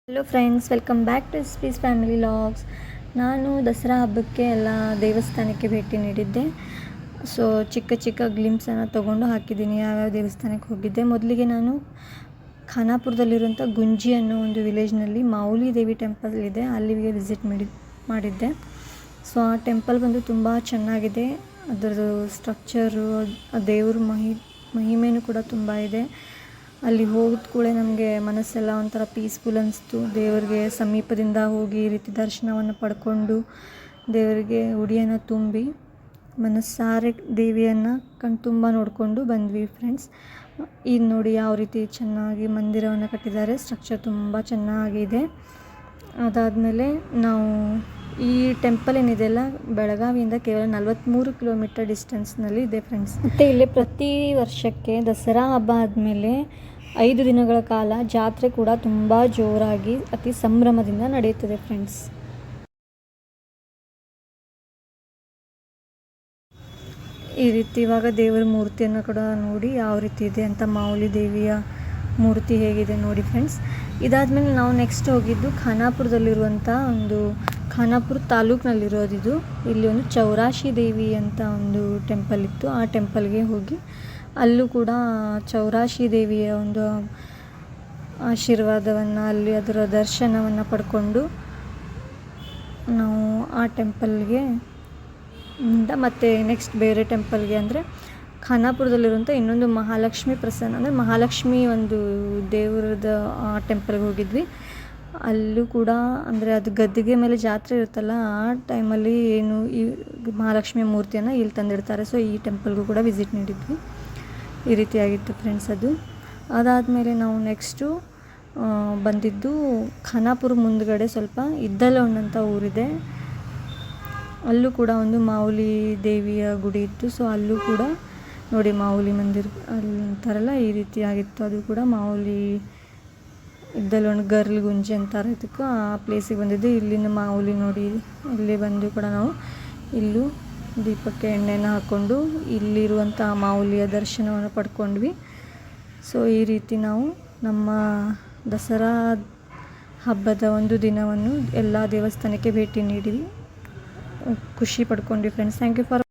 Hello friends, welcome back to Spees family logs. ನಾನು ದಸರಾ ಹಬ್ಬಕ್ಕೆ ಎಲ್ಲ ದೇವಸ್ಥಾನಕ್ಕೆ ಭೇಟಿ ನೀಡಿದ್ದೆ. ಸೊ ಚಿಕ್ಕ ಚಿಕ್ಕ ಗ್ಲಿಮ್ಸನ್ನು ತೊಗೊಂಡು ಹಾಕಿದ್ದೀನಿ ಯಾವ್ಯಾವ ದೇವಸ್ಥಾನಕ್ಕೆ ಹೋಗಿದ್ದೆ. ಮೊದಲಿಗೆ ನಾನು ಖಾನಾಪುರದಲ್ಲಿರುವಂಥ ಗುಂಜಿ ಅನ್ನೋ ಒಂದು ವಿಲೇಜ್ನಲ್ಲಿ ಮಾವುಲಿ ದೇವಿ ಟೆಂಪಲ್ ಇದೆ, ಅಲ್ಲಿಗೆ ವಿಸಿಟ್ ಮಾಡಿದ್ದೆ. ಸೊ ಆ ಟೆಂಪಲ್ ಬಂದು ತುಂಬ ಚೆನ್ನಾಗಿದೆ. ಅದರದ್ದು ಸ್ಟ್ರಕ್ಚರು, ಆ ದೇವ್ರ ಮಹಿಮೆನೂ ಕೂಡ ತುಂಬ ಇದೆ. ಅಲ್ಲಿ ಹೋಗಿದ ಕೂಡ ನಮಗೆ ಮನಸ್ಸೆಲ್ಲ ಒಂಥರ ಪೀಸ್ಫುಲ್ ಅನಿಸ್ತು. ದೇವರಿಗೆ ಸಮೀಪದಿಂದ ಹೋಗಿ ಈ ರೀತಿ ದರ್ಶನವನ್ನು ಪಡ್ಕೊಂಡು ದೇವರಿಗೆ ಉಡಿಯನ್ನು ತುಂಬಿ ಮನಸ್ಸಾರೆ ದೇವಿಯನ್ನು ಕಣ್ತುಂಬ ನೋಡಿಕೊಂಡು ಬಂದ್ವಿ ಫ್ರೆಂಡ್ಸ್. ಈಗ ನೋಡಿ ಯಾವ ರೀತಿ ಚೆನ್ನಾಗಿ ಮಂದಿರವನ್ನು ಕಟ್ಟಿದ್ದಾರೆ. ಸ್ಟ್ರಕ್ಚರ್ ತುಂಬ ಚೆನ್ನಾಗಿದೆ. ಅದಾದಮೇಲೆ ನಾವು ಈ ಟೆಂಪಲ್ ಏನಿದೆಯಲ್ಲ ಬೆಳಗಾವಿಯಿಂದ ಕೇವಲ 43 ಕಿಲೋಮೀಟರ್ ಡಿಸ್ಟೆನ್ಸ್ನಲ್ಲಿ ಇದೆ ಫ್ರೆಂಡ್ಸ್. ಮತ್ತು ಇಲ್ಲಿ ಪ್ರತಿ ವರ್ಷಕ್ಕೆ ದಸರಾ ಹಬ್ಬ ಆದಮೇಲೆ 5 ದಿನಗಳ ಕಾಲ ಜಾತ್ರೆ ಕೂಡ ತುಂಬ ಜೋರಾಗಿ ಅತಿ ಸಂಭ್ರಮದಿಂದ ನಡೆಯುತ್ತದೆ ಫ್ರೆಂಡ್ಸ್. ಈ ರೀತಿ ಇವಾಗ ದೇವರ ಮೂರ್ತಿಯನ್ನು ಕೂಡ ನೋಡಿ ಯಾವ ರೀತಿ ಇದೆ ಅಂತ, ಮಾವುಲಿ ದೇವಿಯ ಮೂರ್ತಿ ಹೇಗಿದೆ ನೋಡಿ ಫ್ರೆಂಡ್ಸ್. ಇದಾದಮೇಲೆ ನಾವು ನೆಕ್ಸ್ಟ್ ಹೋಗಿದ್ದು ಖಾನಾಪುರದಲ್ಲಿರುವಂಥ ಒಂದು ಖಾನಾಪುರ ತಾಲೂಕಿನಲ್ಲಿರೋದಿದು. ಇಲ್ಲಿ ಒಂದು ಚೌರಾಶಿ ದೇವಿ ಅಂತ ಒಂದು ಟೆಂಪಲ್ ಇತ್ತು. ಆ ಟೆಂಪಲ್ಗೆ ಹೋಗಿ ಅಲ್ಲೂ ಕೂಡ ಚೌರಾಶಿ ದೇವಿಯ ಒಂದು ಆಶೀರ್ವಾದವನ್ನು, ಅಲ್ಲಿ ಅದರ ದರ್ಶನವನ್ನು ಪಡ್ಕೊಂಡು ನಾವು ಆ ಟೆಂಪಲ್ಗೆ ಮತ್ತು ನೆಕ್ಸ್ಟ್ ಬೇರೆ ಟೆಂಪಲ್ಗೆ ಅಂದರೆ ಖಾನಾಪುರದಲ್ಲಿರುವಂಥ ಇನ್ನೊಂದು ಮಹಾಲಕ್ಷ್ಮಿ ಪ್ರಸನ್ನ ಅಂದರೆ ಮಹಾಲಕ್ಷ್ಮಿ ಒಂದು ದೇವರದ ಆ ಟೆಂಪಲ್ಗೆ ಹೋಗಿದ್ವಿ. ಅಲ್ಲೂ ಕೂಡ ಅಂದರೆ ಅದು ಗದ್ದಿಗೆ ಮೇಲೆ ಜಾತ್ರೆ ಇರುತ್ತಲ್ಲ, ಆ ಟೈಮಲ್ಲಿ ಏನು ಈ ಮಹಾಲಕ್ಷ್ಮಿಯ ಮೂರ್ತಿಯನ್ನು ಇಲ್ಲಿ ತಂದಿಡ್ತಾರೆ. ಸೊ ಈ ಟೆಂಪಲ್ಗೂ ಕೂಡ ವಿಸಿಟ್ ನೀಡಿದ್ವಿ. ಈ ರೀತಿಯಾಗಿತ್ತು ಫ್ರೆಂಡ್ಸ್ ಅದು. ಅದಾದಮೇಲೆ ನಾವು ನೆಕ್ಸ್ಟು ಬಂದಿದ್ದು ಖಾನಾಪುರ ಮುಂದ್ಗಡೆ ಸ್ವಲ್ಪ ಇದ್ದಲೊಂಡ್ ಅಂತ ಊರಿದೆ. ಅಲ್ಲೂ ಕೂಡ ಒಂದು ಮಾವುಲಿ ದೇವಿಯ ಗುಡಿ ಇತ್ತು. ಸೊ ಅಲ್ಲೂ ಕೂಡ ನೋಡಿ ಮಾವುಲಿ ಮಂದಿರ ಅಲ್ಲಿ ಅಂತಾರಲ್ಲ, ಈ ರೀತಿಯಾಗಿತ್ತು. ಅದು ಕೂಡ ಮಾವುಲಿ ಇದ್ದಲೊಂಡ್ ಗರ್ಲ್ ಗುಂಜಿ ಅಂತಾರೆ ಇದಕ್ಕೆ, ಆ ಪ್ಲೇಸಿಗೆ ಬಂದಿದ್ದು. ಇಲ್ಲಿಂದ ಮಾವುಲಿ ನೋಡಿ ಇಲ್ಲಿ ಬಂದು ಕೂಡ ನಾವು ಇಲ್ಲೂ ದೀಪಕ್ಕೆ ಎಣ್ಣೆನ ಹಾಕ್ಕೊಂಡು ಇಲ್ಲಿರುವಂಥ ಮಾವುಲಿಯ ದರ್ಶನವನ್ನು ಪಡ್ಕೊಂಡ್ವಿ. ಸೊ ಈ ರೀತಿ ನಾವು ನಮ್ಮ ದಸರಾ ಹಬ್ಬದ ಒಂದು ದಿನವನ್ನು ಎಲ್ಲ ದೇವಸ್ಥಾನಕ್ಕೆ ಭೇಟಿ ನೀಡಿ ಖುಷಿ ಪಡ್ಕೊಂಡ್ವಿ ಫ್ರೆಂಡ್ಸ್. Thank you for